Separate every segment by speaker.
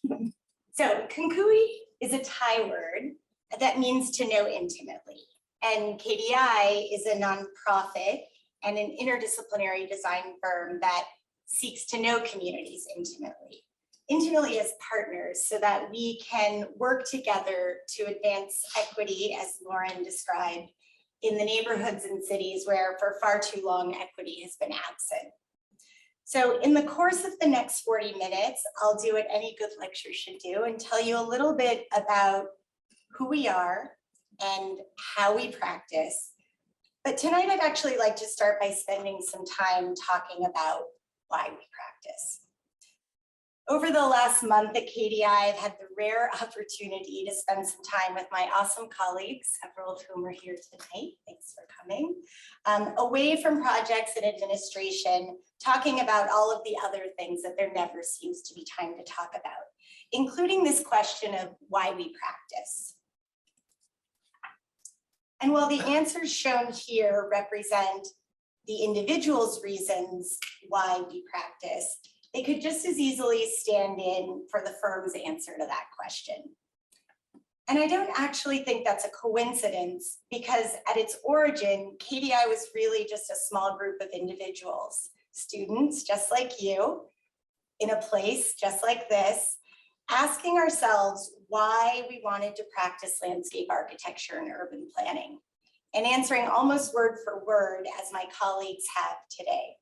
Speaker 1: So Kunkui is a Thai word that means to know intimately. And KDI is a nonprofit and an interdisciplinary design firm that seeks to know communities intimately as partners, so that we can work together to advance equity, as Lauren described, in the neighborhoods and cities where for far too long equity has been absent. So in the course of the next 40 minutes, I'll do what any good lecture should do and tell you a little bit about who we are and how we practice. But tonight I'd actually like to start by spending some time talking about why we practice. Over the last month at KDI, I've had the rare opportunity to spend some time with my awesome colleagues, several of whom are here tonight. Thanks for coming. Away from projects and administration, talking about all of the other things that there never seems to be time to talk about, including this question of why we practice. And while the answers shown here represent the individual's reasons why we practice, they could just as easily stand in for the firm's answer to that question. And I don't actually think that's a coincidence, because at its origin, KDI was really just a small group of individuals, students just like you, in a place just like this, asking ourselves why we wanted to practice landscape architecture and urban planning, and answering almost word for word as my colleagues have today.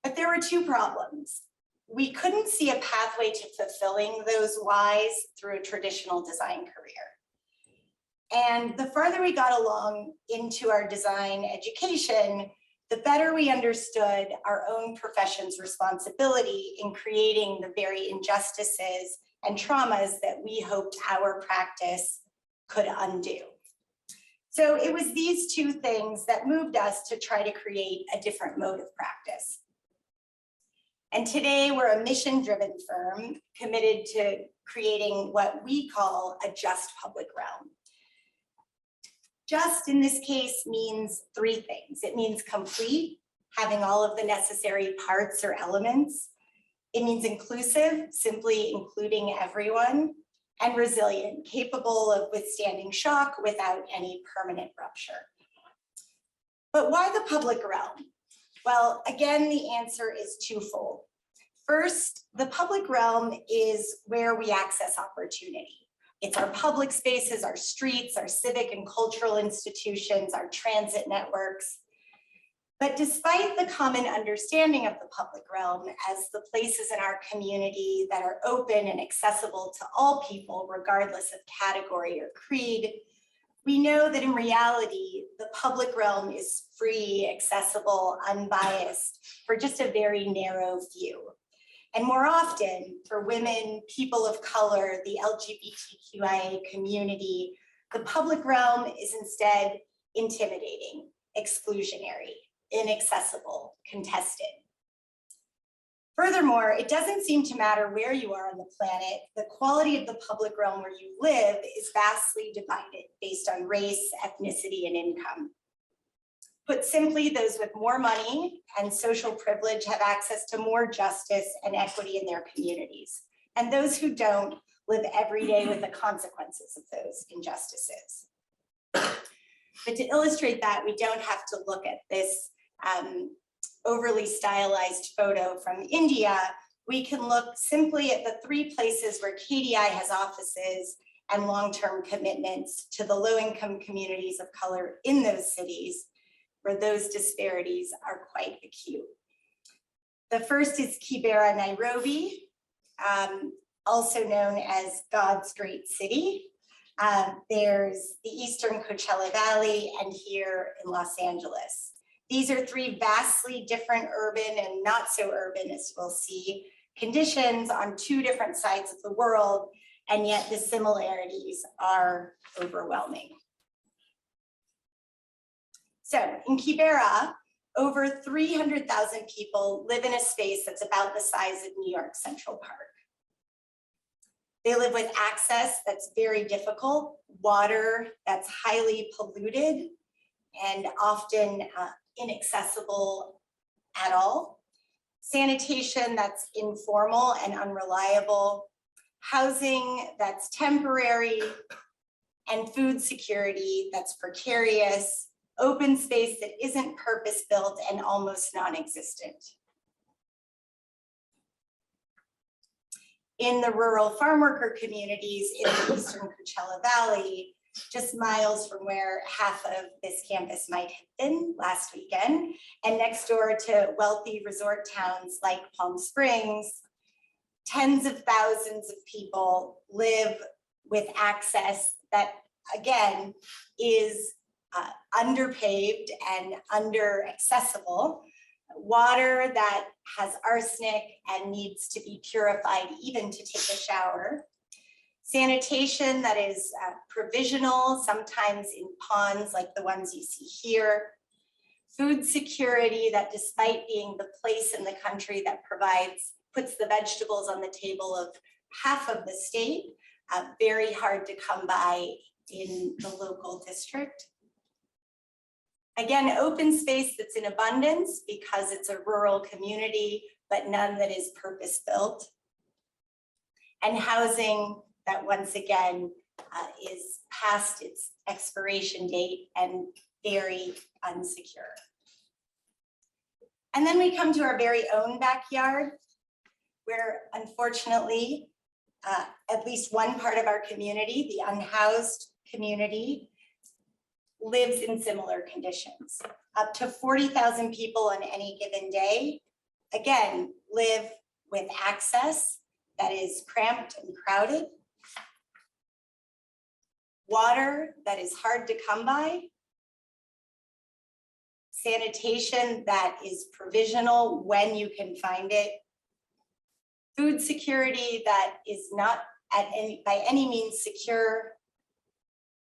Speaker 1: But there were two problems. We couldn't see a pathway to fulfilling those whys through a traditional design career. And the farther we got along into our design education, the better we understood our own profession's responsibility in creating the very injustices and traumas that we hoped our practice could undo. So it was these two things that moved us to try to create a different mode of practice. And today we're a mission-driven firm committed to creating what we call a just public realm. Just in this case means three things. It means complete, having all of the necessary parts or elements. It means inclusive, simply including everyone, and resilient, capable of withstanding shock without any permanent rupture. But why the public realm? Well, again, the answer is twofold. First, the public realm is where we access opportunity. It's our public spaces, our streets, our civic and cultural institutions, our transit networks. But despite the common understanding of the public realm as the places in our community that are open and accessible to all people, regardless of category or creed, we know that in reality, the public realm is free, accessible, unbiased for just a very narrow few. And more often, for women, people of color, the LGBTQIA community, the public realm is instead intimidating, exclusionary, inaccessible, contested. Furthermore, it doesn't seem to matter where you are on the planet, the quality of the public realm where you live is vastly divided based on race, ethnicity, and income. Put simply, those with more money and social privilege have access to more justice and equity in their communities. And those who don't live every day with the consequences of those injustices. But to illustrate that, we don't have to look at this overly stylized photo from India. We can look simply at the three places where KDI has offices and long-term commitments to the low-income communities of color in those cities, where those disparities are quite acute. The first is Kibera, Nairobi, also known as God's Great City. There's the Eastern Coachella Valley, and here in Los Angeles. These are three vastly different urban and not so urban, as we'll see, conditions on two different sides of the world, and yet the similarities are overwhelming. So in Kibera, over 300,000 people live in a space that's about the size of New York Central Park. They live with access that's very difficult, water that's highly polluted and often inaccessible at all, sanitation that's informal and unreliable, housing that's temporary, and food security that's precarious, open space that isn't purpose-built and almost non-existent. In the rural farm worker communities in the eastern Coachella Valley, just miles from where half of this campus might have been last weekend, and next door to wealthy resort towns like Palm Springs, tens of thousands of people live with access that, again, is underpaved and under accessible, water that has arsenic and needs to be purified even to take a shower, sanitation that is provisional, sometimes in ponds like the ones you see here, food security that, despite being the place in the country that puts the vegetables on the table of half of the state, very hard to come by in the local district. Again, open space that's in abundance because it's a rural community, but none that is purpose-built. And housing that, once again, is past its expiration date and very unsecure. And then we come to our very own backyard, where unfortunately, at least one part of our community, the unhoused community, lives in similar conditions. Up to 40,000 people on any given day, again, live with access that is cramped and crowded, water that is hard to come by, sanitation that is provisional when you can find it, food security that is not by any means secure,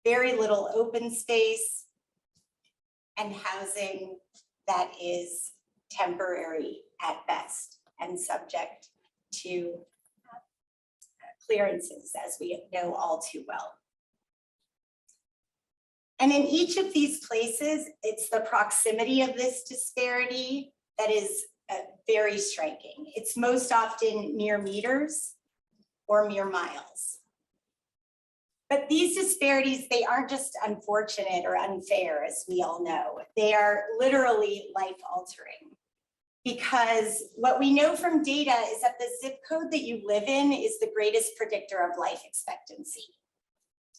Speaker 1: very little open space, and housing that is temporary at best and subject to clearances, as we know all too well. And in each of these places, it's the proximity of this disparity that is very striking. It's most often mere meters or mere miles. But these disparities, they aren't just unfortunate or unfair, as we all know. They are literally life-altering, because what we know from data is that the zip code that you live in is the greatest predictor of life expectancy.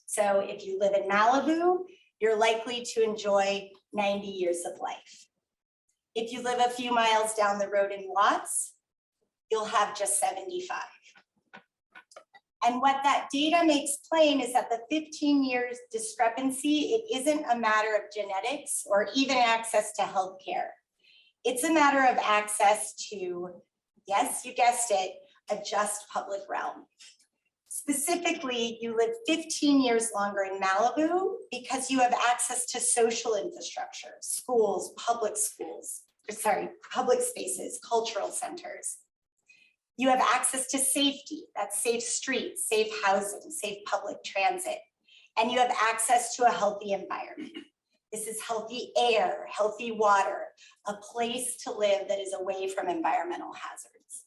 Speaker 1: So if you live in Malibu, you're likely to enjoy 90 years of life. If you live a few miles down the road in Watts, you'll have just 75. And what that data makes plain is that the 15 years discrepancy, it isn't a matter of genetics or even access to healthcare. It's a matter of access to, yes, you guessed it, a just public realm. Specifically, you live 15 years longer in Malibu because you have access to social infrastructure, schools, public spaces, cultural centers. You have access to safety, that's safe streets, safe housing, safe public transit, and you have access to a healthy environment. This is healthy air, healthy water, a place to live that is away from environmental hazards.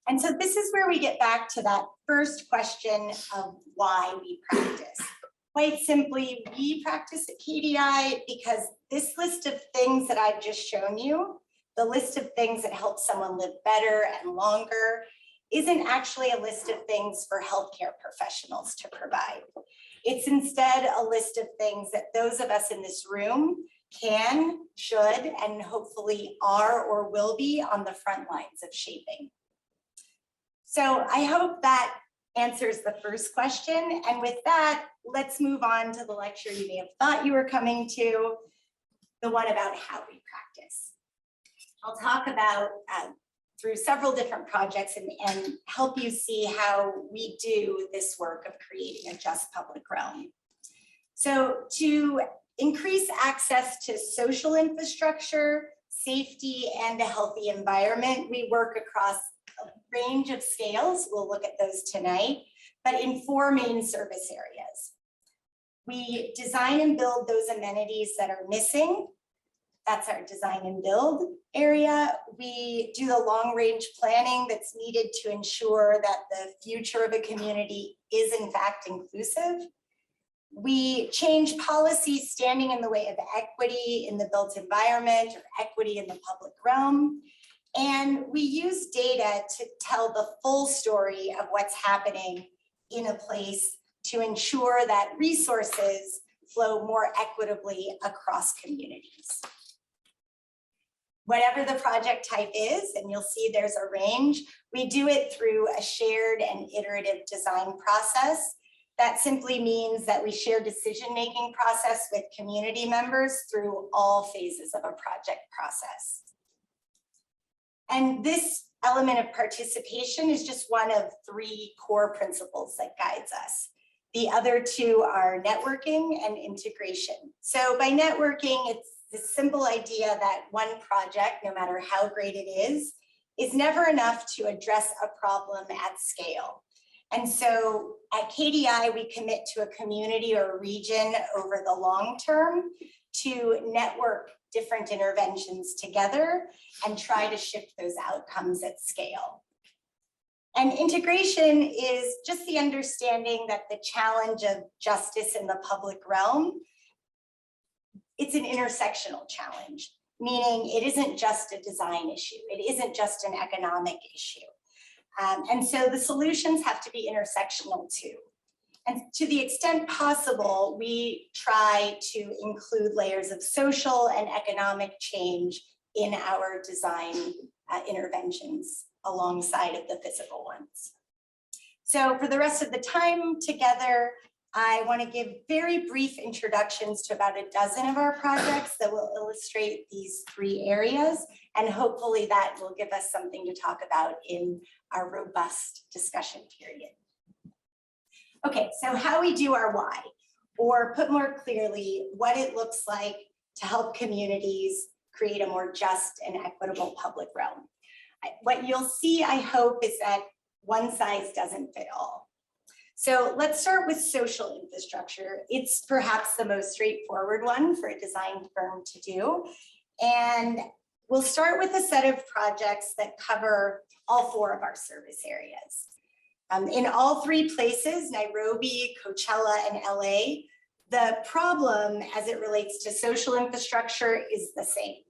Speaker 1: And so this is where we get back to that first question of why we practice. Quite simply, we practice at KDI because this list of things that I've just shown you, the list of things that help someone live better and longer, isn't actually a list of things for healthcare professionals to provide. It's instead a list of things that those of us in this room can, should, and hopefully are or will be on the front lines of shaping. So I hope that answers the first question. And with that, let's move on to the lecture you may have thought you were coming to, the one about how we practice. I'll talk about through several different projects and help you see how we do this work of creating a just public realm. So to increase access to social infrastructure, safety, and a healthy environment, we work across a range of scales. We'll look at those tonight, but in 4 main service areas. We design and build those amenities that are missing. That's our design and build area. We do the long range planning that's needed to ensure that the future of a community is in fact inclusive. We change policies standing in the way of equity in the built environment or equity in the public realm. And we use data to tell the full story of what's happening in a place to ensure that resources flow more equitably across communities. Whatever the project type is, and you'll see there's a range, we do it through a shared and iterative design process. That simply means that we share decision-making process with community members through all phases of a project process. And this element of participation is just one of 3 core principles that guides us. The other 2 are networking and integration. So by networking, it's the simple idea that one project, no matter how great it is never enough to address a problem at scale. And so at KDI, we commit to a community or a region over the long term to network different interventions together and try to shift those outcomes at scale. And integration is just the understanding that the challenge of justice in the public realm, it's an intersectional challenge, meaning it isn't just a design issue. It isn't just an economic issue. And so the solutions have to be intersectional too. And to the extent possible, we try to include layers of social and economic change in our design interventions alongside of the physical ones. So for the rest of the time together, I want to give very brief introductions to about a dozen of our projects that will illustrate these 3 areas, and hopefully that will give us something to talk about in our robust discussion period. Okay, so how we do our why, or put more clearly, what it looks like to help communities create a more just and equitable public realm. What you'll see, I hope, is that one size doesn't fit all. So let's start with social infrastructure. It's perhaps the most straightforward one for a design firm to do. And we'll start with a set of projects that cover all 4 of our service areas. In all 3 places, Nairobi, Coachella, and LA, the problem as it relates to social infrastructure is the same.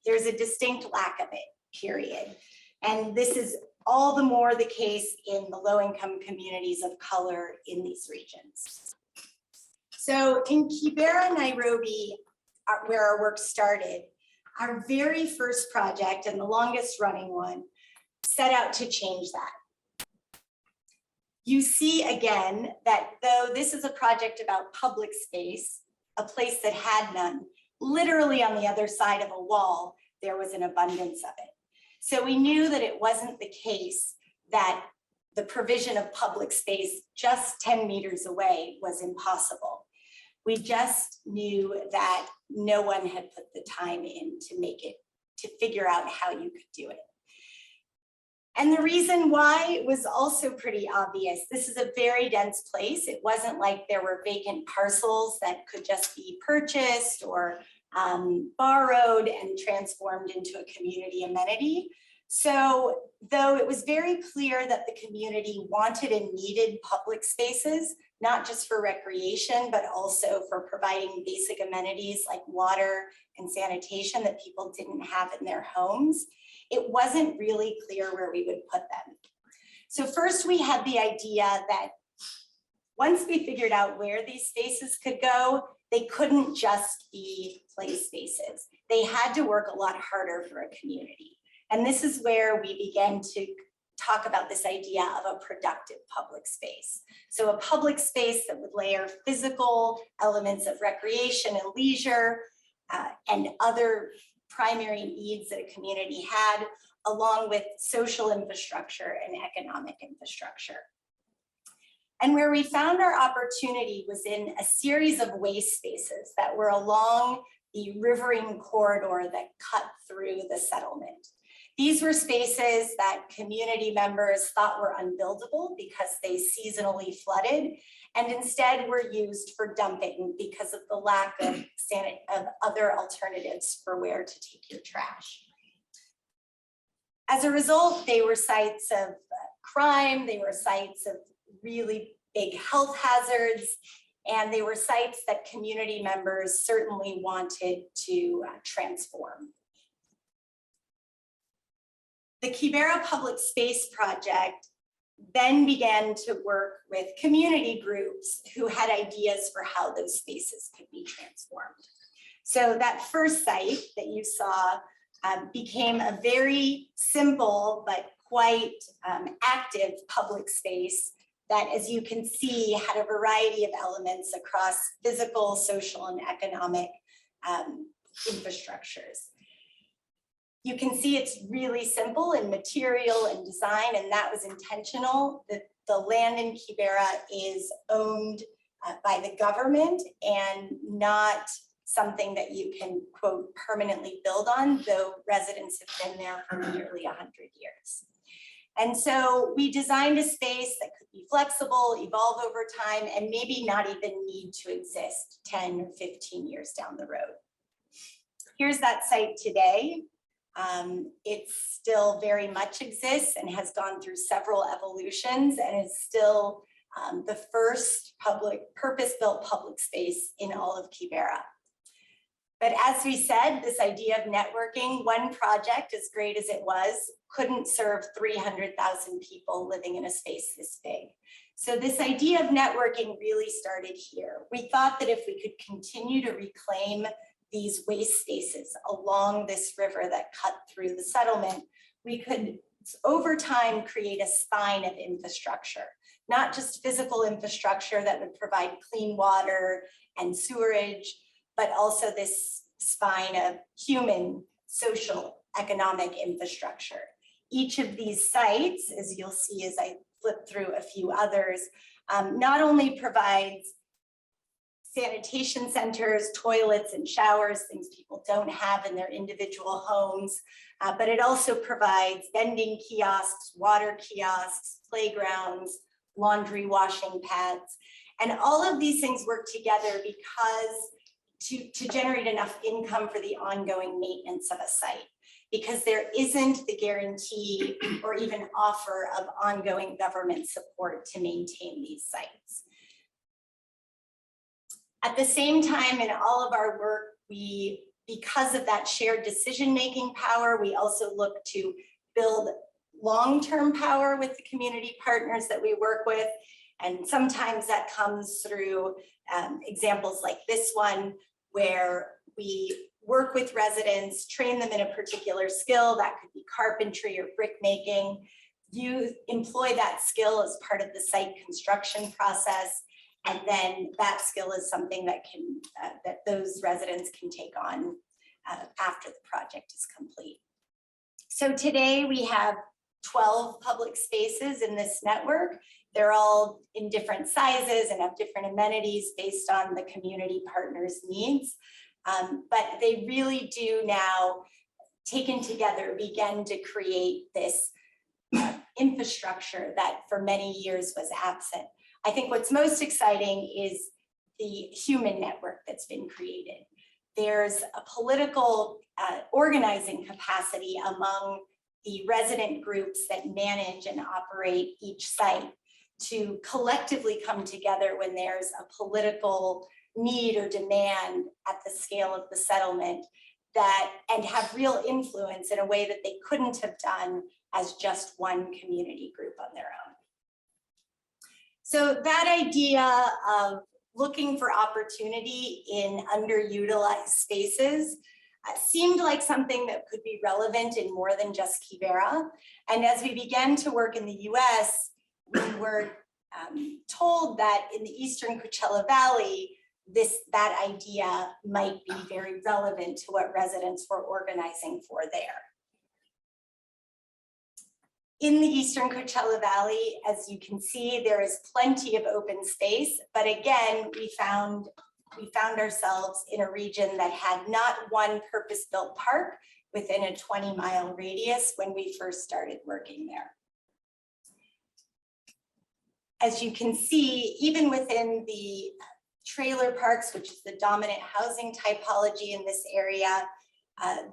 Speaker 1: There's a distinct lack of it, period. And this is all the more the case in the low-income communities of color in these regions. So in Kibera, Nairobi, where our work started, our very first project and the longest running one set out to change that. You see again that though this is a project about public space, a place that had none, literally on the other side of a wall, there was an abundance of it. So we knew that it wasn't the case that the provision of public space just 10 meters away was impossible. We just knew that no one had put the time in to make it, to figure out how you could do it. And the reason why was also pretty obvious. This is a very dense place. It wasn't like there were vacant parcels that could just be purchased or borrowed and transformed into a community amenity. So though it was very clear that the community wanted and needed public spaces, not just for recreation, but also for providing basic amenities like water and sanitation that people didn't have in their homes, it wasn't really clear where we would put them. So first we had the idea that once we figured out where these spaces could go, they couldn't just be play spaces. They had to work a lot harder for a community. And this is where we began to talk about this idea of a productive public space. So a public space that would layer physical elements of recreation and leisure and other primary needs that a community had, along with social infrastructure and economic infrastructure. And where we found our opportunity was in a series of waste spaces that were along the riverine corridor that cut through the settlement. These were spaces that community members thought were unbuildable because they seasonally flooded, and instead were used for dumping because of the lack of other alternatives for where to take your trash. As a result, they were sites of crime, they were sites of really big health hazards, and they were sites that community members certainly wanted to transform. The Kibera Public Space Project then began to work with community groups who had ideas for how those spaces could be transformed. So that first site that you saw became a very simple but quite active public space that, as you can see, had a variety of elements across physical, social, and economic infrastructures. You can see it's really simple in material and design, and that was intentional. The land in Kibera is owned by the government and not something that you can, quote, permanently build on, though residents have been there for nearly 100 years. And so we designed a space that could be flexible, evolve over time, and maybe not even need to exist 10 or 15 years down the road. Here's that site today. It still very much exists and has gone through several evolutions and is still the first purpose-built public space in all of Kibera. But as we said, this idea of networking, one project, as great as it was, couldn't serve 300,000 people living in a space this big. So this idea of networking really started here. We thought that if we could continue to reclaim these waste spaces along this river that cut through the settlement, we could, over time, create a spine of infrastructure, not just physical infrastructure that would provide clean water and sewerage, but also this spine of human, social, economic infrastructure. Each of these sites, as you'll see as I flip through a few others, not only provides sanitation centers, toilets and showers, things people don't have in their individual homes, but it also provides vending kiosks, water kiosks, playgrounds, laundry washing pads. And all of these things work together because to generate enough income for the ongoing maintenance of a site, because there isn't the guarantee or even offer of ongoing government support to maintain these sites. At the same time, in all of our work, because of that shared decision-making power, we also look to build long-term power with the community partners that we work with. And sometimes that comes through examples like this one, where we work with residents, train them in a particular skill. That could be carpentry or brick making. You employ that skill as part of the site construction process. And then that skill is something that that those residents can take on after the project is complete. So today we have 12 public spaces in this network. They're all in different sizes and have different amenities based on the community partners' needs. But they really do now, taken together, begin to create this infrastructure that for many years was absent. I think what's most exciting is the human network that's been created. There's a political organizing capacity among the resident groups that manage and operate each site to collectively come together when there's a political need or demand at the scale of the settlement, and have real influence in a way that they couldn't have done as just one community group on their own. So that idea of looking for opportunity in underutilized spaces seemed like something that could be relevant in more than just Kibera. And as we began to work in the US, we were told that in the Eastern Coachella Valley, that idea might be very relevant to what residents were organizing for there. In the Eastern Coachella Valley, as you can see, there is plenty of open space, but again, we found we found ourselves in a region that had not one purpose-built park within a 20-mile radius when we first started working there. As you can see, even within the trailer parks, which is the dominant housing typology in this area,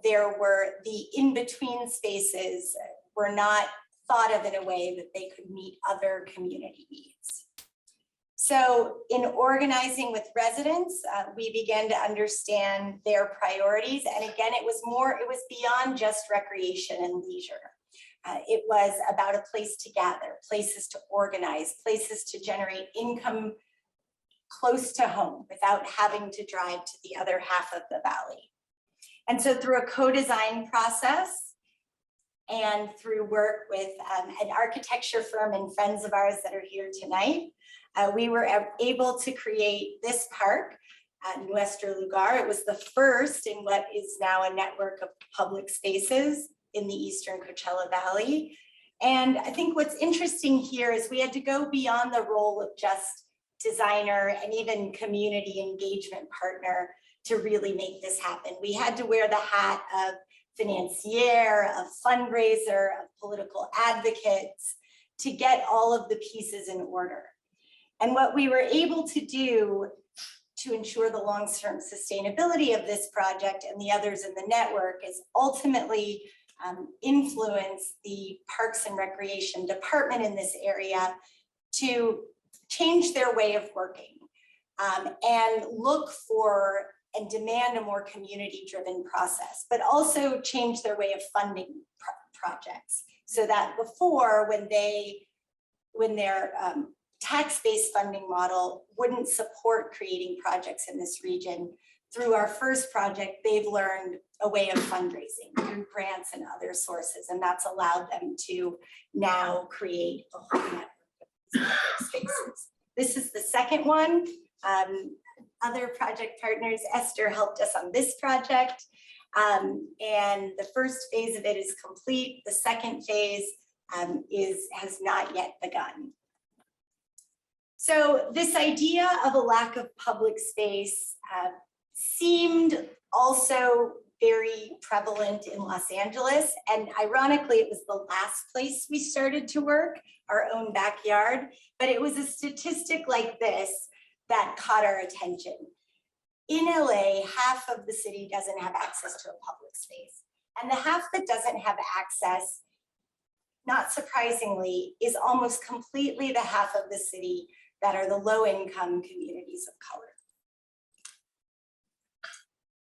Speaker 1: there were the in-between spaces were not thought of in a way that they could meet other community needs. So in organizing with residents, we began to understand their priorities. And again, it was beyond just recreation and leisure. It was about a place to gather, places to organize, places to generate income close to home without having to drive to the other half of the valley. And so through a co-design process and through work with an architecture firm and friends of ours that are here tonight, we were able to create this park, Nuestro Lugar. It was the first in what is now a network of public spaces in the Eastern Coachella Valley. And I think what's interesting here is we had to go beyond the role of just designer and even community engagement partner to really make this happen. We had to wear the hat of financier, of fundraiser, of political advocates to get all of the pieces in order. And what we were able to do to ensure the long-term sustainability of this project and the others in the network is ultimately influence the Parks and Recreation Department in this area to change their way of working and look for and demand a more community-driven process, but also change their way of funding projects. So that before, when their tax-based funding model wouldn't support creating projects in this region, through our first project, they've learned a way of fundraising through grants and other sources, and that's allowed them to now create a whole network of these public spaces. This is the second one. Other project partners, Esther helped us on this project, and the first phase of it is complete. The second phase has not yet begun. So this idea of a lack of public space seemed also very prevalent in Los Angeles. And ironically, it was the last place we started to work, our own backyard. But it was a statistic like this that caught our attention. In LA, half of the city doesn't have access to a public space. And the half that doesn't have access, not surprisingly, is almost completely the half of the city that are the low-income communities of color.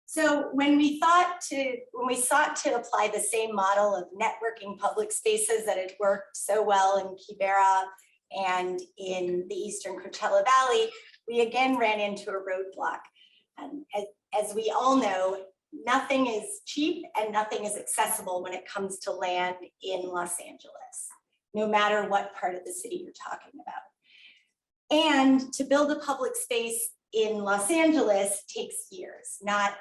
Speaker 1: So when we sought to apply the same model of networking public spaces that had worked so well in Kibera and in the Eastern Coachella Valley, we again ran into a roadblock. As we all know, nothing is cheap and nothing is accessible when it comes to land in Los Angeles, no matter what part of the city you're talking about. And to build a public space in Los Angeles takes years, not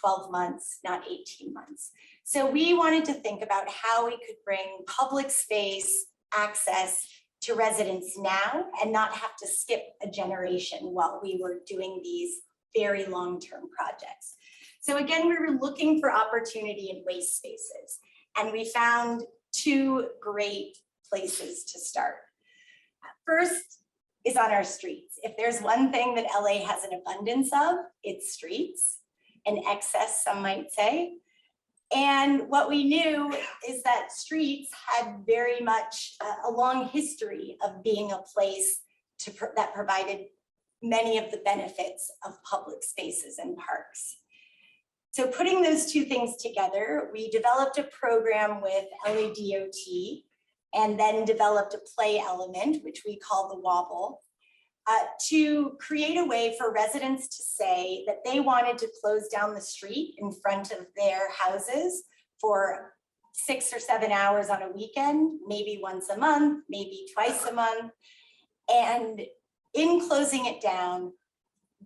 Speaker 1: 12 months, not 18 months. So we wanted to think about how we could bring public space access to residents now and not have to skip a generation while we were doing these very long-term projects. So again, we were looking for opportunity in waste spaces, and we found two great places to start. First is on our streets. If there's one thing that LA has an abundance of, it's streets, an excess, some might say. And what we knew is that streets had very much a long history of being a place that provided many of the benefits of public spaces and parks. So putting those two things together, we developed a program with LADOT and then developed a play element, which we call the Wobble, to create a way for residents to say that they wanted to close down the street in front of their houses for 6 or 7 hours on a weekend, maybe once a month, maybe twice a month. And in closing it down,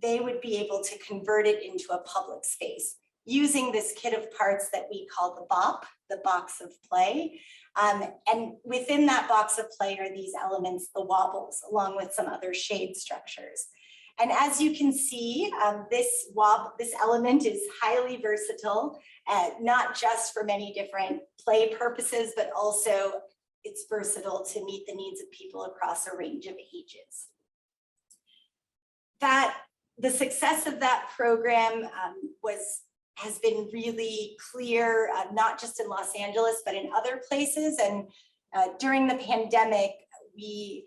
Speaker 1: they would be able to convert it into a public space using this kit of parts that we call the BOP, the box of play. And within that box of play are these elements, the wobbles, along with some other shade structures. And as you can see, this element is highly versatile, not just for many different play purposes, but also it's versatile to meet the needs of people across a range of ages. The success of that program has been really clear, not just in Los Angeles, but in other places. And during the pandemic, we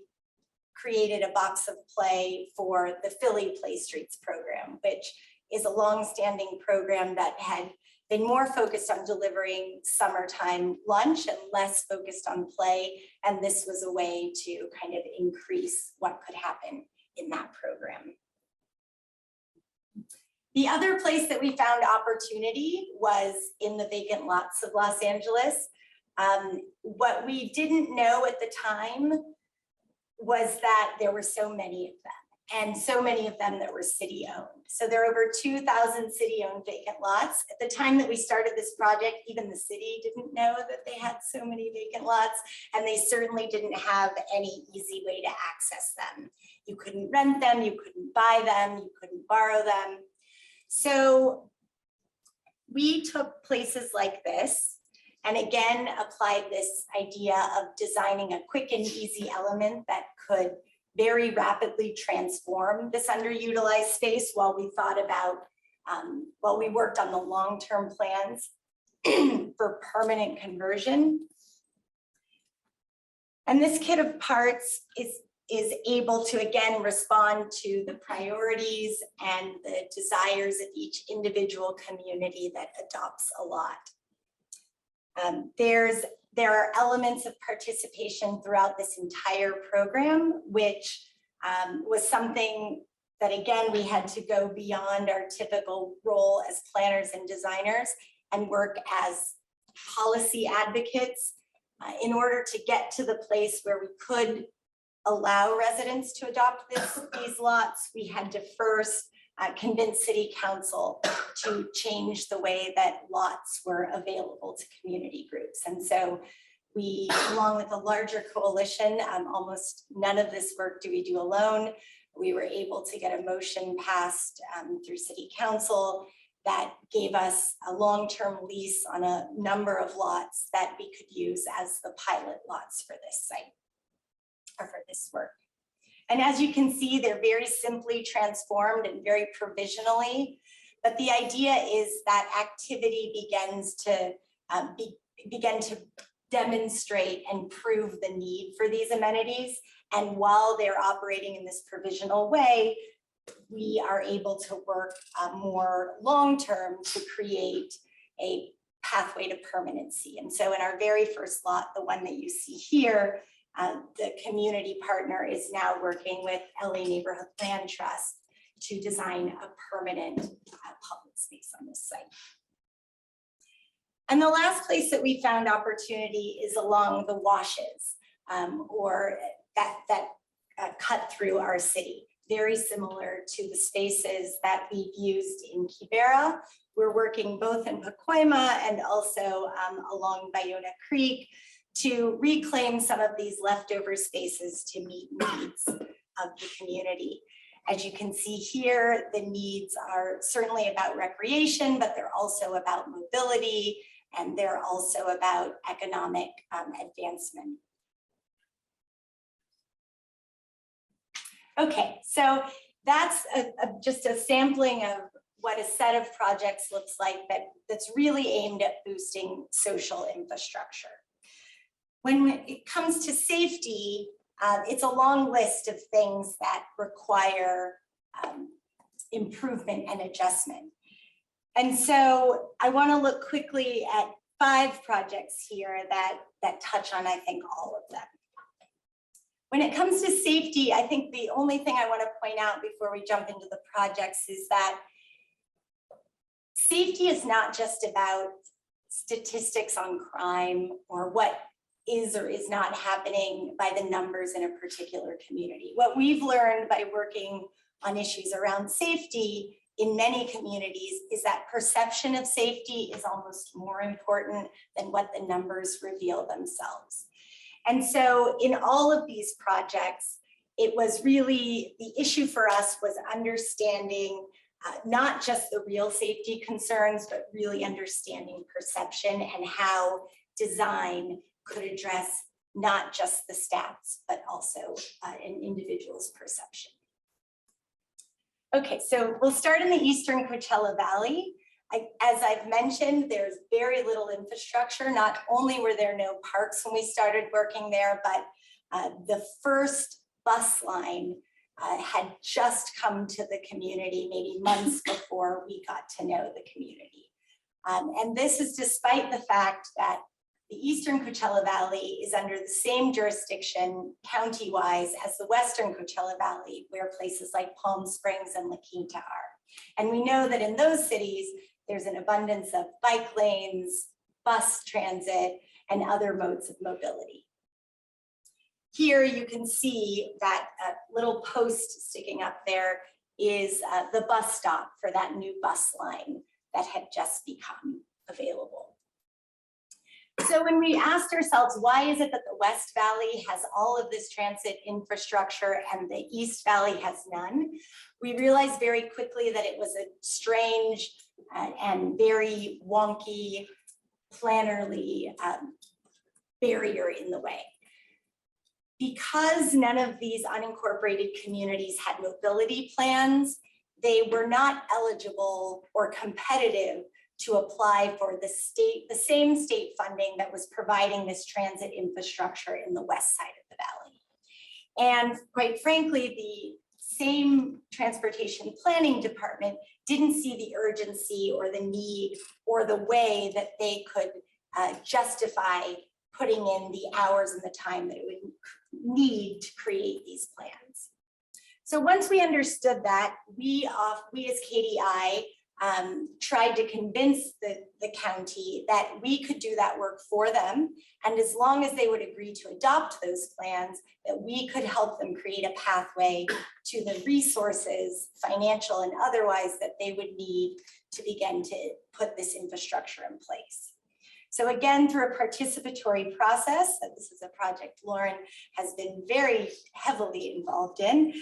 Speaker 1: created a box of play for the Philly Play Streets program, which is a long-standing program that had been more focused on delivering summertime lunch and less focused on play. And this was a way to kind of increase what could happen in that program. The other place that we found opportunity was in the vacant lots of Los Angeles. What we didn't know at the time was that there were so many of them, and so many of them that were city-owned. So there are over 2,000 city-owned vacant lots. At the time that we started this project, even the city didn't know that they had so many vacant lots, and they certainly didn't have any easy way to access them. You couldn't rent them, you couldn't buy them, you couldn't borrow them. So we took places like this and again applied this idea of designing a quick and easy element that could very rapidly transform this underutilized space while we thought about, while we worked on the long-term plans for permanent conversion. And this kit of parts is able to, again, respond to the priorities and the desires of each individual community that adopts a lot. There are elements of participation throughout this entire program, which was something that, again, we had to go beyond our typical role as planners and designers and work as policy advocates in order to get to the place where we could allow residents to adopt these lots. We had to first convince City Council to change the way that lots were available to community groups. And so we, along with a larger coalition, almost none of this work do we do alone. We were able to get a motion passed through City Council that gave us a long-term lease on a number of lots that we could use as the pilot lots for this site, or for this work. And as you can see, they're very simply transformed and very provisionally, but the idea is that activity begins to demonstrate and prove the need for these amenities. And while they're operating in this provisional way, we are able to work more long-term to create a pathway to permanency. And so in our very first lot, the one that you see here, the community partner is now working with LA Neighborhood Land Trust to design a permanent public space on this site. And the last place that we found opportunity is along the washes, or that cut through our city, very similar to the spaces that we've used in Kibera. We're working both in Pacoima and also along Bayona Creek to reclaim some of these leftover spaces to meet needs of the community. As you can see here, the needs are certainly about recreation, but they're also about mobility, and they're also about economic advancement. Okay, so that's just a sampling of what a set of projects looks like that's really aimed at boosting social infrastructure. When it comes to safety, it's a long list of things that require improvement and adjustment. And so I want to look quickly at 5 projects here that touch on, I think, all of them. When it comes to safety, I think the only thing I want to point out before we jump into the projects is that safety is not just about statistics on crime or what is or is not happening by the numbers in a particular community. What we've learned by working on issues around safety in many communities is that perception of safety is almost more important than what the numbers reveal themselves. And so in all of these projects, it was really, the issue for us was understanding not just the real safety concerns, but really understanding perception and how design could address not just the stats, but also an individual's perception. Okay, so we'll start in the Eastern Coachella Valley. As I've mentioned, there's very little infrastructure. Not only were there no parks when we started working there, but the first bus line had just come to the community maybe months before we got to know the community. And this is despite the fact that the Eastern Coachella Valley is under the same jurisdiction county-wise as the Western Coachella Valley, where places like Palm Springs and La Quinta are. And we know that in those cities, there's an abundance of bike lanes, bus transit, and other modes of mobility. Here you can see that little post sticking up there is the bus stop for that new bus line that had just become available. So when we asked ourselves, why is it that the West Valley has all of this transit infrastructure and the East Valley has none? We realized very quickly that it was a strange and very wonky, plannerly barrier in the way. Because none of these unincorporated communities had mobility plans, they were not eligible or competitive to apply for the same state funding that was providing this transit infrastructure in the west side of the valley. And quite frankly, the same transportation planning department didn't see the urgency or the need or the way that they could justify putting in the hours and the time that it would need to create these plans. So once we understood that, we as KDI tried to convince the county that we could do that work for them. And as long as they would agree to adopt those plans, that we could help them create a pathway to the resources, financial and otherwise, that they would need to begin to put this infrastructure in place. So again, through a participatory process, and this is a project Lauren has been very heavily involved in,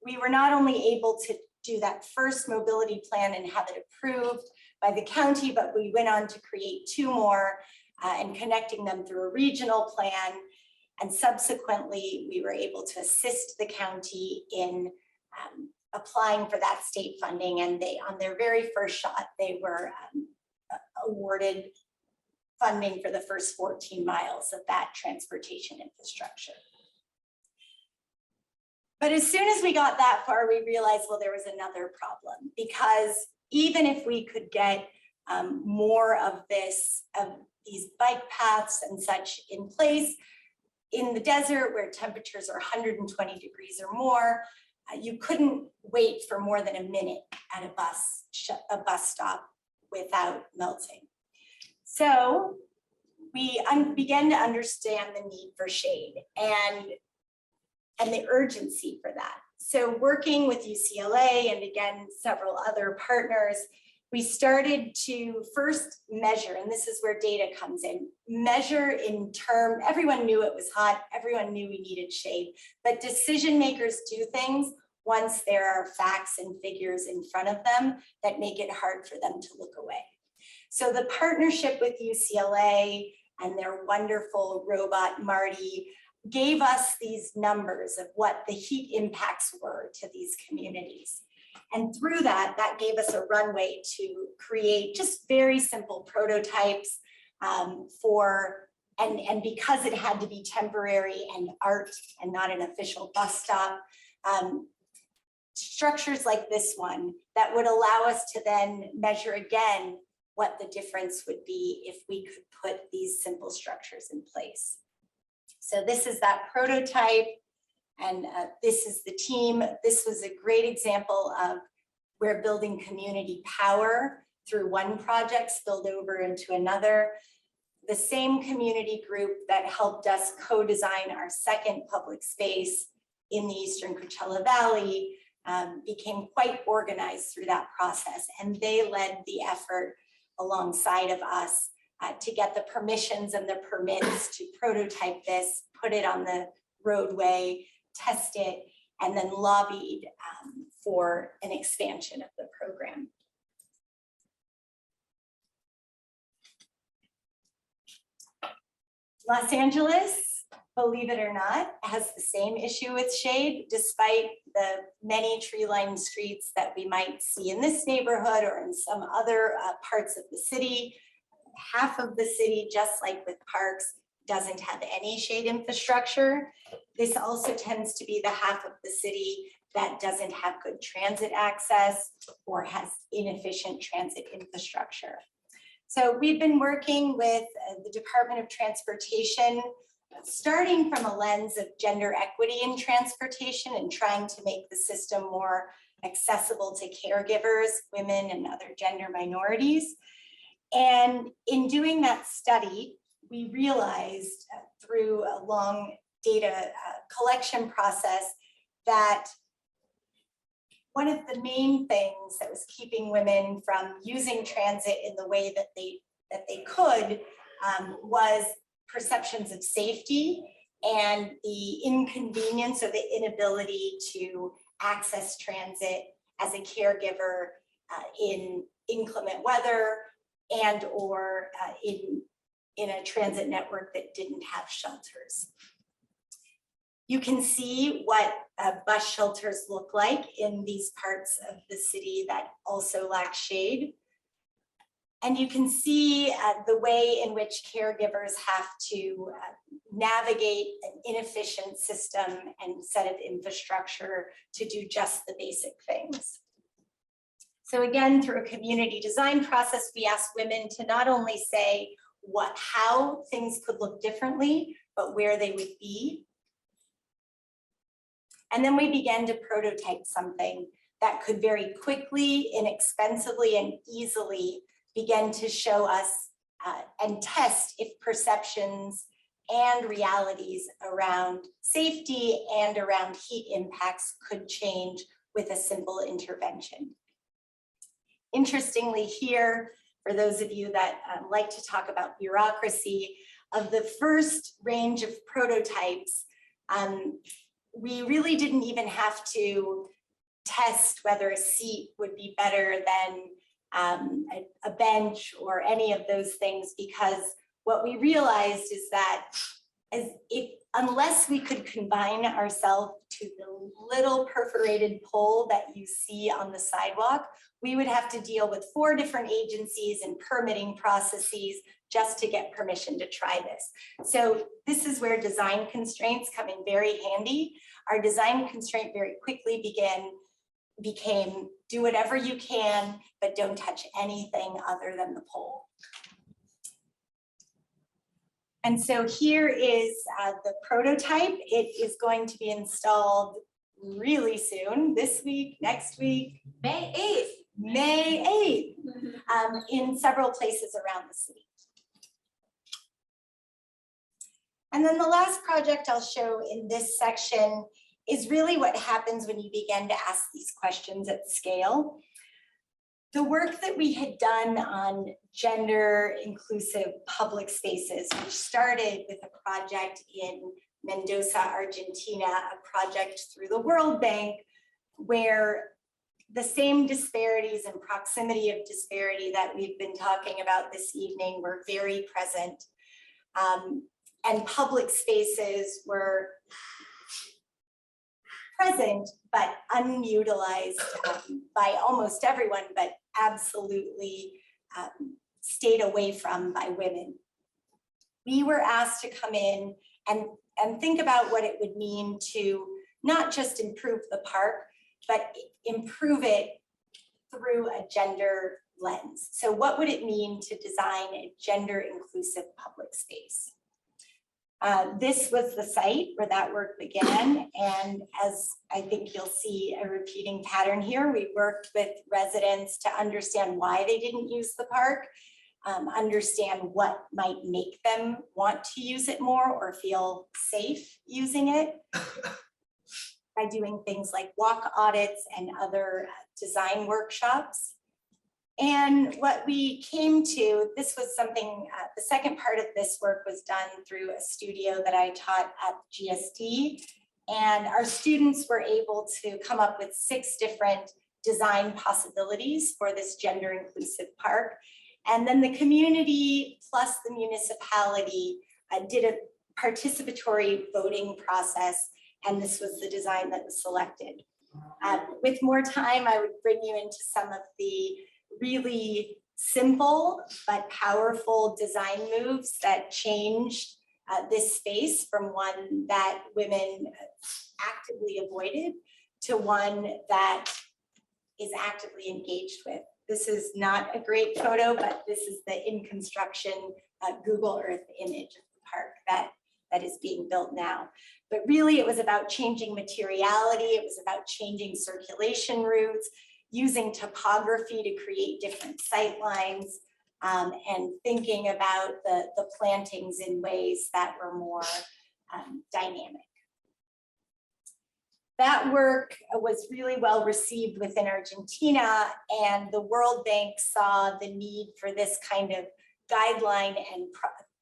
Speaker 1: we were not only able to do that first mobility plan and have it approved by the county, but we went on to create 2 more and connecting them through a regional plan. And subsequently, we were able to assist the county in applying for that state funding. And they, on their very first shot, they were awarded funding for the first 14 miles of that transportation infrastructure. But as soon as we got that far, we realized, well, there was another problem, because even if we could get more of these bike paths and such in place, in the desert where temperatures are 120 degrees or more, you couldn't wait for more than a minute at a bus stop without melting. So we began to understand the need for shade and the urgency for that. So working with UCLA and again, several other partners, we started to first measure, and this is where data comes in, measure in term, everyone knew it was hot, everyone knew we needed shade, but decision makers do things once there are facts and figures in front of them that make it hard for them to look away. So the partnership with UCLA and their wonderful robot, Marty, gave us these numbers of what the heat impacts were to these communities. And through that, that gave us a runway to create just very simple prototypes and because it had to be temporary and art and not an official bus stop, structures like this one that would allow us to then measure again what the difference would be if we could put these simple structures in place. So this is that prototype, and this is the team. This was a great example of where building community power through one project spilled over into another. The same community group that helped us co-design our second public space in the Eastern Coachella Valley became quite organized through that process, and they led the effort alongside of us to get the permissions and the permits to prototype this, put it on the roadway, test it, and then lobbied for an expansion of the program. Los Angeles, believe it or not, has the same issue with shade, despite the many tree-lined streets that we might see in this neighborhood or in some other parts of the city. Half of the city, just like with parks, doesn't have any shade infrastructure. This also tends to be the half of the city that doesn't have good transit access or has inefficient transit infrastructure. So we've been working with the Department of Transportation, starting from a lens of gender equity in transportation and trying to make the system more accessible to caregivers, women, and other gender minorities. And in doing that study, we realized through a long data collection process that one of the main things that was keeping women from using transit in the way that they could was perceptions of safety and the inconvenience or the inability to access transit as a caregiver in inclement weather and or in a transit network that didn't have shelters. You can see what bus shelters look like in these parts of the city that also lack shade. And you can see the way in which caregivers have to navigate an inefficient system and set of infrastructure to do just the basic things. So again, through a community design process, we asked women to not only say how things could look differently, but where they would be. And then we began to prototype something that could very quickly, inexpensively, and easily begin to show us and test if perceptions and realities around safety and around heat impacts could change with a simple intervention. Interestingly here, for those of you that like to talk about bureaucracy, of the first range of prototypes, we really didn't even have to test whether a seat would be better than a bench or any of those things, because what we realized is that unless we could confine ourselves to the little perforated pole that you see on the sidewalk, we would have to deal with 4 different agencies and permitting processes just to get permission to try this. So this is where design constraints come in very handy. Our design constraint very quickly became do whatever you can, but don't touch anything other than the pole. And so here is the prototype. It is going to be installed really soon, this week, next week.
Speaker 2: May 8th.
Speaker 1: May 8th, in several places around the city. And then the last project I'll show in this section is really what happens when you begin to ask these questions at scale. The work that we had done on gender inclusive public spaces, which started with a project in Mendoza, Argentina, a project through the World Bank, where the same disparities and proximity of disparity that we've been talking about this evening were very present. And public spaces were present, but unutilized by almost everyone, but absolutely stayed away from by women. We were asked to come in and think about what it would mean to not just improve the park, but improve it through a gender lens. So what would it mean to design a gender inclusive public space? This was the site where that work began. And as I think you'll see a repeating pattern here, we worked with residents to understand why they didn't use the park, understand what might make them want to use it more or feel safe using it by doing things like walk audits and other design workshops. And what we came to, this was something, the second part of this work was done through a studio that I taught at GSD. And our students were able to come up with 6 different design possibilities for this gender inclusive park. And then the community plus the municipality did a participatory voting process, and this was the design that was selected. With more time, I would bring you into some of the really simple but powerful design moves that changed this space from one that women actively avoided to one that is actively engaged with. This is not a great photo, but this is the in construction Google Earth image of the park that is being built now. But really it was about changing materiality, it was about changing circulation routes, using topography to create different sight lines, and thinking about the plantings in ways that were more dynamic. That work was really well received within Argentina, and the World Bank saw the need for this kind of guideline and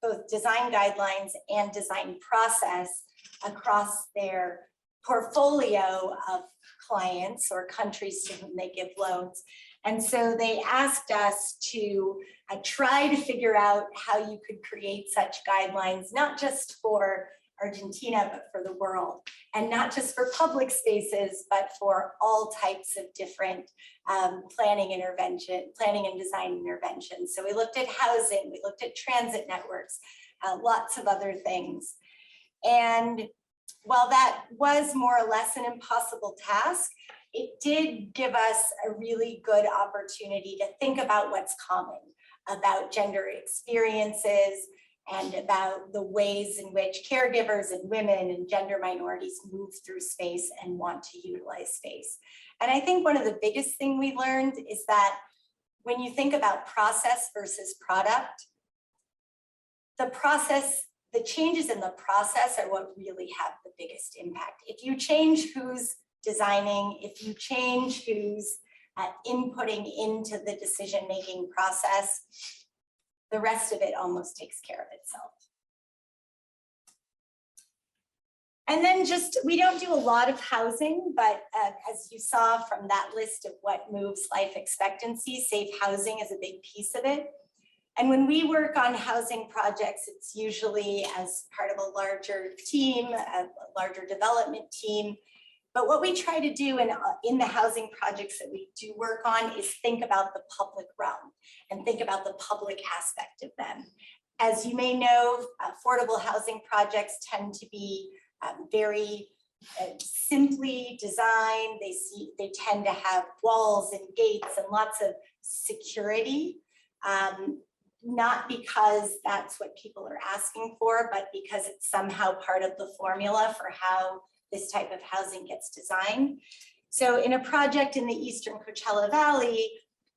Speaker 1: both design guidelines and design process across their portfolio of clients or countries to whom they give loans. And so they asked us to try to figure out how you could create such guidelines, not just for Argentina, but for the world, and not just for public spaces, but for all types of different planning and design interventions. So we looked at housing, we looked at transit networks, lots of other things. And while that was more or less an impossible task, it did give us a really good opportunity to think about what's common about gender experiences and about the ways in which caregivers and women and gender minorities move through space and want to utilize space. And I think one of the biggest things we learned is that when you think about process versus product, the changes in the process are what really have the biggest impact. If you change who's designing, if you change who's inputting into the decision-making process, the rest of it almost takes care of itself. And then we don't do a lot of housing, but as you saw from that list of what moves life expectancy, safe housing is a big piece of it. And when we work on housing projects, it's usually as part of a larger team, a larger development team. But what we try to do in the housing projects that we do work on is think about the public realm and think about the public aspect of them. As you may know, affordable housing projects tend to be very simply designed. They tend to have walls and gates and lots of security, not because that's what people are asking for, but because it's somehow part of the formula for how this type of housing gets designed. So in a project in the Eastern Coachella Valley,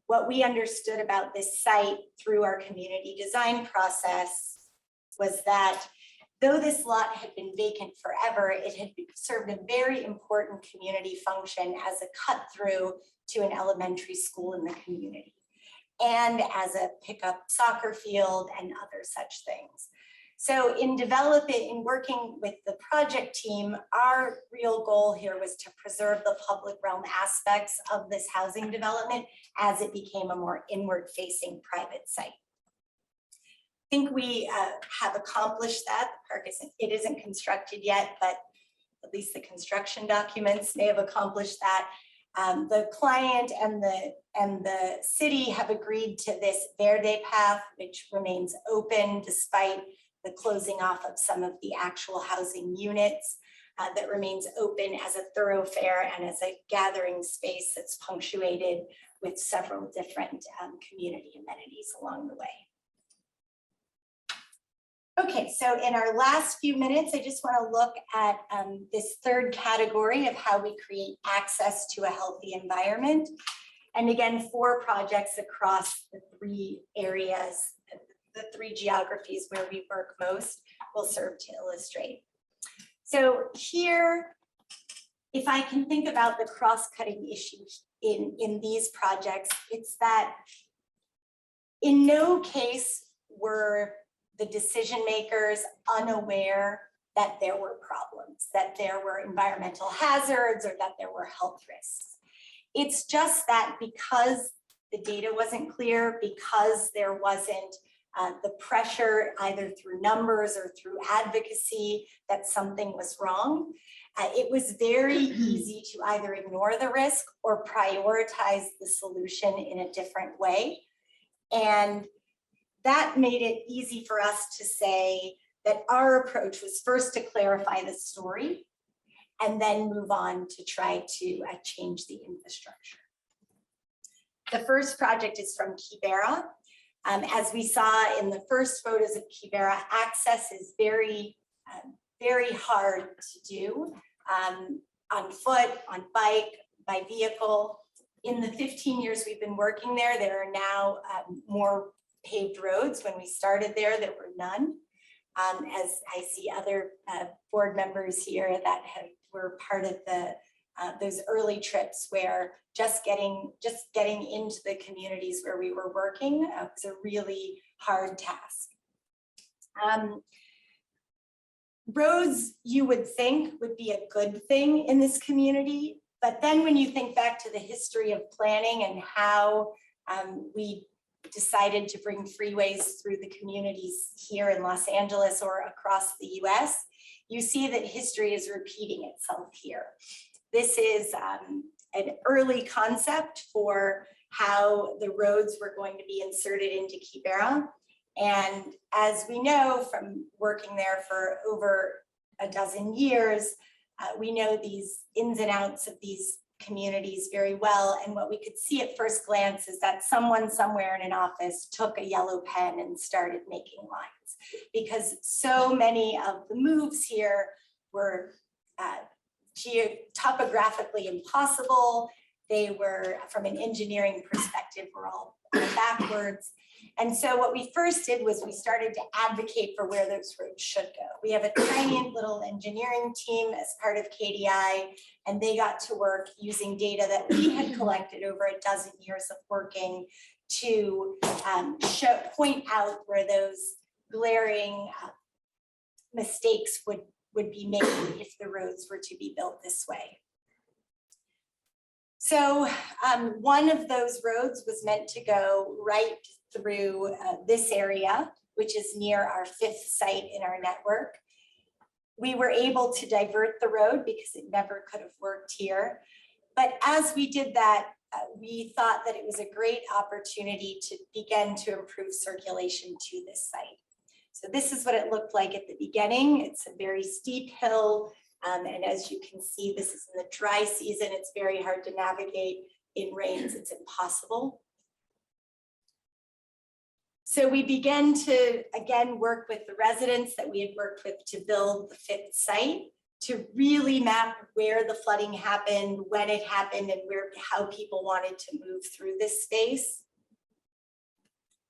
Speaker 1: what we understood about this site through our community design process was that though this lot had been vacant forever, it had served a very important community function as a cut through to an elementary school in the community, and as a pickup soccer field and other such things. So in working with the project team, our real goal here was to preserve the public realm aspects of this housing development as it became a more inward facing private site. I think we have accomplished that. The park isn't constructed yet, but at least the construction documents may have accomplished that. The client and the city have agreed to this Verde path, which remains open despite the closing off of some of the actual housing units, that remains open as a thoroughfare and as a gathering space that's punctuated with several different community amenities along the way. Okay, so in our last few minutes, I just want to look at this third category of how we create access to a healthy environment. And again, 4 projects across the 3 areas, the 3 geographies where we work most will serve to illustrate. So here, if I can think about the cross-cutting issues in these projects, it's that in no case were the decision makers unaware that there were problems, that there were environmental hazards, or that there were health risks. It's just that because the data wasn't clear, because there wasn't the pressure either through numbers or through advocacy that something was wrong, it was very easy to either ignore the risk or prioritize the solution in a different way. And that made it easy for us to say that our approach was first to clarify the story and then move on to try to change the infrastructure. The first project is from Kibera. As we saw in the first photos of Kibera, access is very hard to do on foot, on bike, by vehicle. In the 15 years we've been working there, there are now more paved roads. When we started there were none. As I see other board members here that were part of those early trips where just getting into the communities where we were working was a really hard task. Roads, you would think, would be a good thing in this community, but then when you think back to the history of planning and how we decided to bring freeways through the communities here in Los Angeles or across the US, you see that history is repeating itself here. This is an early concept for how the roads were going to be inserted into Kibera. And as we know from working there for over a dozen years, we know these ins and outs of these communities very well. And what we could see at first glance is that someone somewhere in an office took a yellow pen and started making lines, because so many of the moves here were topographically impossible. They were, from an engineering perspective, were all backwards. And so what we first did was we started to advocate for where those roads should go. We have a tiny little engineering team as part of KDI, and they got to work using data that we had collected over a dozen years of working to point out where those glaring mistakes would be made if the roads were to be built this way. So one of those roads was meant to go right through this area, which is near our 5th site in our network. We were able to divert the road because it never could have worked here. But as we did that, we thought that it was a great opportunity to begin to improve circulation to this site. So this is what it looked like at the beginning. It's a very steep hill. And as you can see, this is in the dry season. It's very hard to navigate. In rains, it's impossible. So we began to, again, work with the residents that we had worked with to build the 5th site, to really map where the flooding happened, when it happened, and how people wanted to move through this space.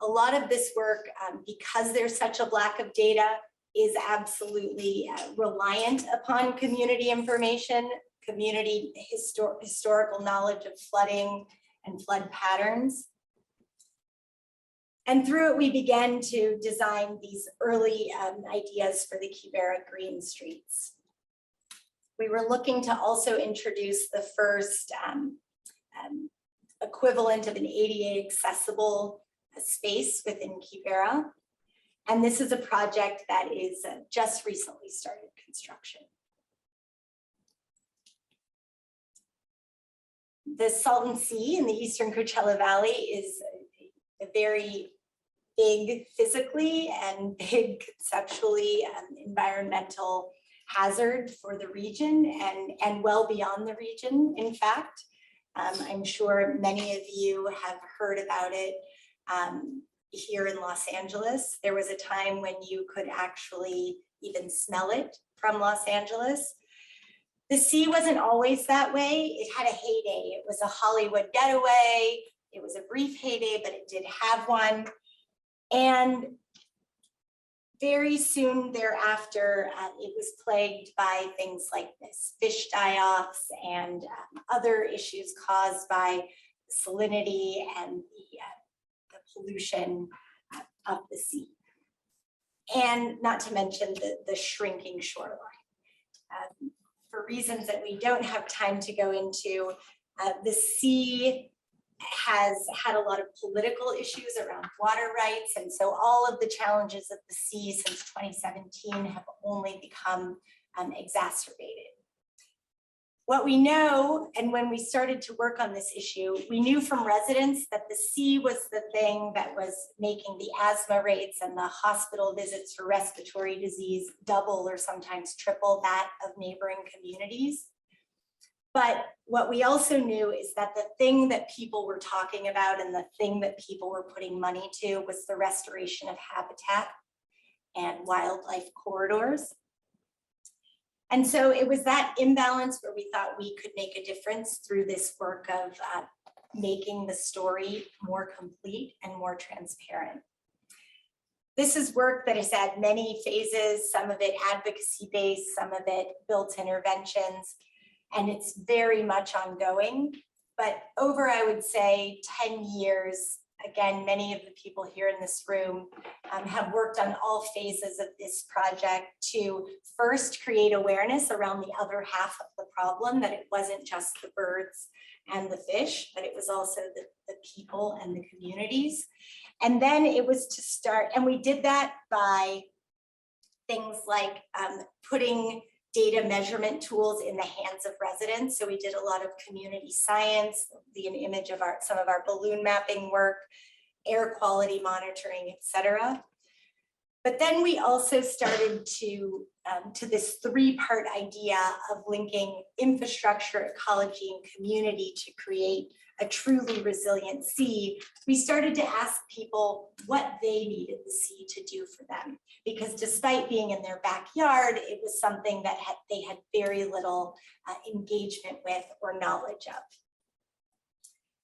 Speaker 1: A lot of this work, because there's such a lack of data, is absolutely reliant upon community information, community historical knowledge of flooding and flood patterns. And through it, we began to design these early ideas for the Kibera Green Streets. We were looking to also introduce the first equivalent of an ADA accessible space within Kibera. And this is a project that is just recently started construction. The Salton Sea in the Eastern Coachella Valley is a very big physically and big conceptually environmental hazard for the region and well beyond the region, in fact. I'm sure many of you have heard about it here in Los Angeles. There was a time when you could actually even smell it from Los Angeles. The sea wasn't always that way. It had a heyday. It was a Hollywood getaway. It was a brief heyday, but it did have one. And very soon thereafter, it was plagued by things like this, fish die-offs and other issues caused by salinity and the pollution of the sea. and not to mention the shrinking shoreline. For reasons that we don't have time to go into, the sea has had a lot of political issues around water rights, and so all of the challenges of the sea since 2017 have only become exacerbated. What we know, and when we started to work on this issue, we knew from residents that the sea was the thing that was making the asthma rates and the hospital visits for respiratory disease double or sometimes triple that of neighboring communities. But what we also knew is that the thing that people were talking about and the thing that people were putting money to was the restoration of habitat and wildlife corridors. And so it was that imbalance where we thought we could make a difference through this work of making the story more complete and more transparent. This is work that has had many phases, some of it advocacy-based, some of it built interventions, and it's very much ongoing. But over, I would say, 10 years, again, many of the people here in this room have worked on all phases of this project to first create awareness around the other half of the problem, that it wasn't just the birds and the fish, but it was also the people and the communities. And then it was to start, and we did that by things like putting data measurement tools in the hands of residents. So we did a lot of community science, the image of some of our balloon mapping work, air quality monitoring, et cetera. But then we also started to this three-part idea of linking infrastructure, ecology, and community to create a truly resilient sea. We started to ask people what they needed the sea to do for them, because despite being in their backyard, it was something that they had very little engagement with or knowledge of.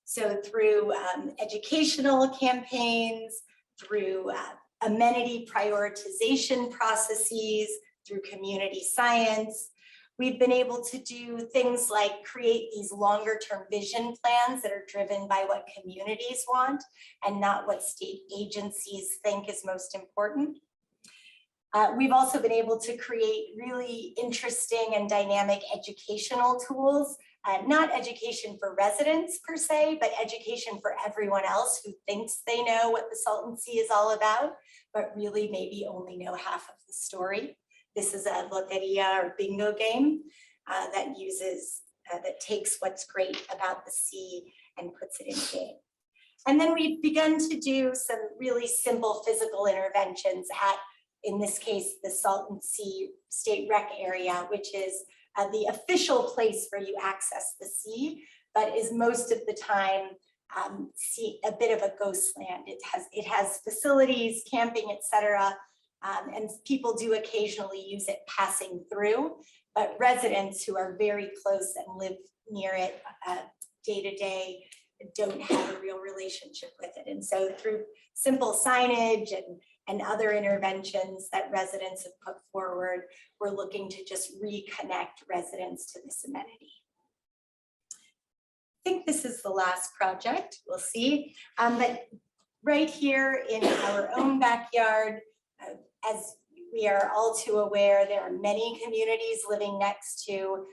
Speaker 1: So through educational campaigns, through amenity prioritization processes, through community science, we've been able to do things like create these longer term vision plans that are driven by what communities want and not what state agencies think is most important. We've also been able to create really interesting and dynamic educational tools, not education for residents per se, but education for everyone else who thinks they know what the Salton Sea is all about, but really maybe only know half of the story. This is a loteria or bingo game that takes what's great about the sea and puts it in a game. And then we've begun to do some really simple physical interventions at, in this case, the Salton Sea State Rec area, which is the official place where you access the sea, but is most of the time a bit of a ghost land. It has facilities, camping, et cetera, and people do occasionally use it passing through, but residents who are very close and live near it day to day don't have a real relationship with it. And so through simple signage and other interventions that residents have put forward, we're looking to just reconnect residents to this amenity. I think this is the last project, we'll see. But right here in our own backyard, as we are all too aware, there are many communities living next to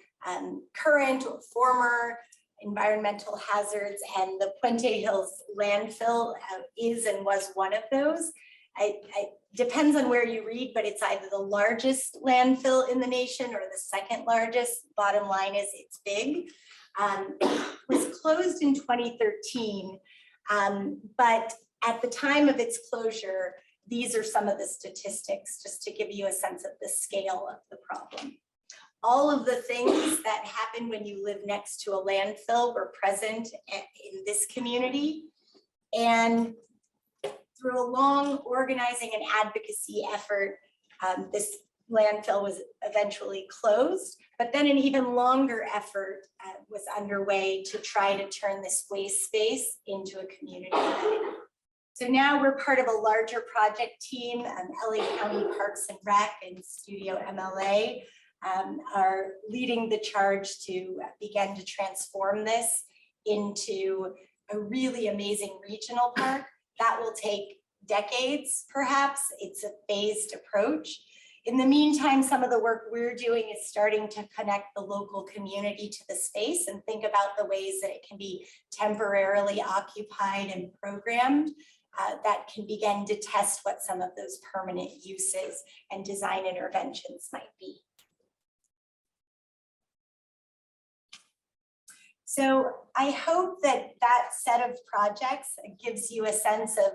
Speaker 1: current or former environmental hazards, and the Puente Hills landfill is and was one of those. It depends on where you read, but it's either the largest landfill in the nation or the second largest. Bottom line is it's big. It was closed in 2013, but at the time of its closure, these are some of the statistics just to give you a sense of the scale of the problem. All of the things that happen when you live next to a landfill were present in this community. And through a long organizing and advocacy effort, this landfill was eventually closed, but then an even longer effort was underway to try to turn this waste space into a community amenity. So now we're part of a larger project team. LA County Parks and Rec and Studio MLA are leading the charge to begin to transform this into a really amazing regional park. That will take decades, perhaps. It's a phased approach. In the meantime, some of the work we're doing is starting to connect the local community to the space and think about the ways that it can be temporarily occupied and programmed that can begin to test what some of those permanent uses and design interventions might be. So I hope that that set of projects gives you a sense of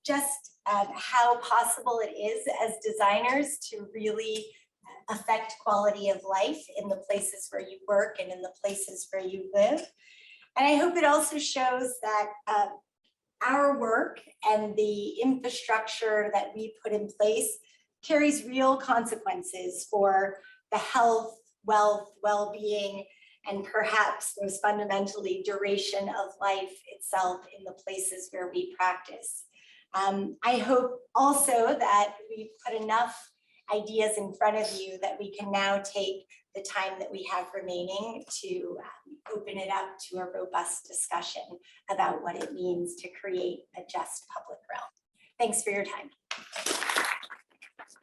Speaker 1: just how possible it is as designers to really affect quality of life in the places where you work and in the places where you live. And I hope it also shows that our work and the infrastructure that we put in place carries real consequences for the health, wealth, well-being, and perhaps most fundamentally duration of life itself in the places where we practice. I hope also that we've put enough ideas in front of you that we can now take the time that we have remaining to open it up to a robust discussion about what it means to create a just public realm. Thanks for your time.